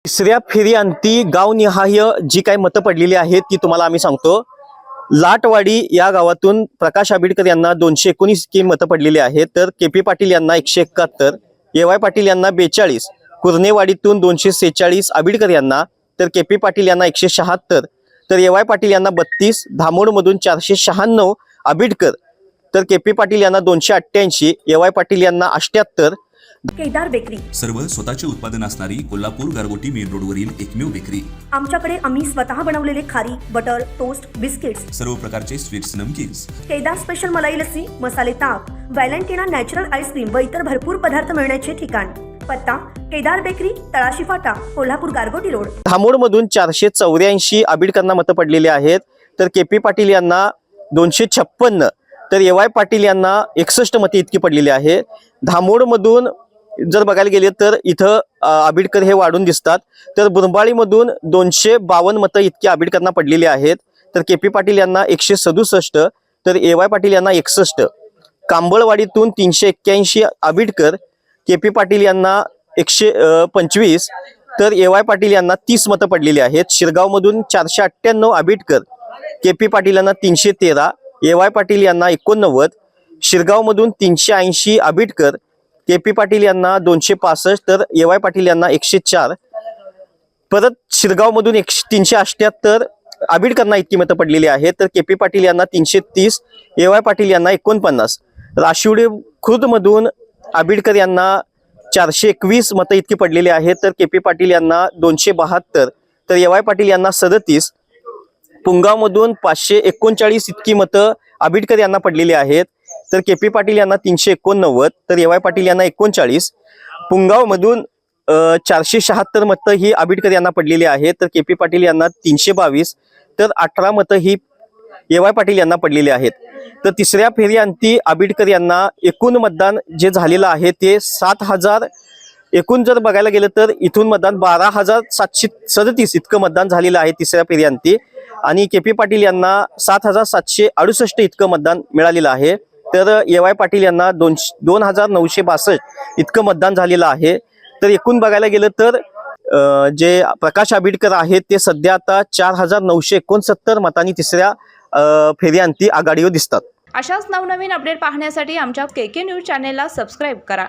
तिसऱ्या फेरीअंती गावनिहाय जी काही मतं पडलेली आहेत ती तुम्हाला आम्ही सांगतो। लाटवाडी या गावातून प्रकाश आबिडकर यांना 219 की मतं पडलेली आहेत, तर केपी पाटील यांना 171, एवाय पाटील यांना 42, कुर्नेवाडीतून 246 आबिडकर यांना, तर केपी पाटील यांना 176, तर एवाय पाटील यांना 32, धामोडमधून 496 आबिडकर, तर केपी पाटील यांना 288, एवाय पाटील यांना 78। केदार बेकरी सर्व स्वतःचे उत्पादन असणारी कोल्हापूर गारगोटी मेन रोडवरील एकमेव बेकरी। आमच्याकडे आम्ही स्वतः बनवलेले खारी, बटर, टोस्ट, बिस्किट्स, सर्व प्रकारचे स्वीट्स, नमकीन्स, केदार स्पेशल मलाई लस्सी, मसाले ताक, व्हॅलेंटिना नॅचरल आईस्क्रीम व इतर भरपूर पदार्थ मिळण्याचे ठिकाण। पत्ता केदार बेकरी, तळाशी फाटा, कोल्हापूर गारगोटी रोड। धामोडमधून 484 आबिडकरांना मतं पडलेली आहेत, तर केपी पाटील यांना 256, तर एवाय पाटील यांना 61 मते इतकी पडलेली आहे। धामोडमधून जर बघायला गेले तर इथं आबिडकर हे वाढून दिसतात, तर बुरंबाळीमधून 252 मतं इतकी आबिडकरांना पडलेली आहेत, तर केपी पाटील यांना 167, तर एवाय पाटील यांना 61, कांबळवाडीतून 381 आबिडकर, केपी पाटील यांना 125, तर एवाय पाटील यांना 30 मतं पडलेली आहेत। शिरगावमधून 498 आबिडकर, केपी पाटील यांना 313, एवाय पाटील यांना 89, शिरगावमधून 380 आबिडकर, केपी पाटील यांना 265, तर एवाय पाटील यांना 104, परत शिरगावमधून 378 आबिडकरांना इतकी मतं पडलेली आहेत, तर केपी पाटील यांना 330, एवाय पाटील यांना 49, राशिवडे खुर्दमधून आबिडकर यांना 421 मतं इतकी पडलेली आहेत, तर केपी पाटील यांना 272, तर एवाय पाटील यांना 37, पुंगावमधून 539 इतकी मतं आबिडकर यांना पडलेली आहेत, तर केपी पाटील यांना 389, तर एवाय पाटील यांना 39, पुंगावमधून 476 मतं ही आबिडकर यांना पडलेली आहेत, तर केपी पाटील यांना 322, तर 18 मतं ही एवाय पाटील यांना पडलेली आहेत। तर तिसऱ्या फेरीअंती आबिडकर यांना एकूण मतदान जे झालेलं आहे ते 7000, एकूण जर बघायला गेलं तर इथून मतदान 12737 इतकं मतदान झालेलं आहे तिसऱ्या फेरीअंती, आणि केपी पाटील यांना 7768 इतकं मतदान मिळालेलं आहे, तर एवाय पाटील यांना 2962 इतकं मतदान झालेलं आहे। तर एकूण बघायला गेलं तर जे प्रकाश आबिडकर आहेत ते सध्या आता 4969 मतांनी तिसऱ्या फेरीअंती आघाडीवर दिसतात। अशाच नवनवीन अपडेट पाहण्यासाठी आमच्या केके न्यूज चॅनेलला सबस्क्राईब करा।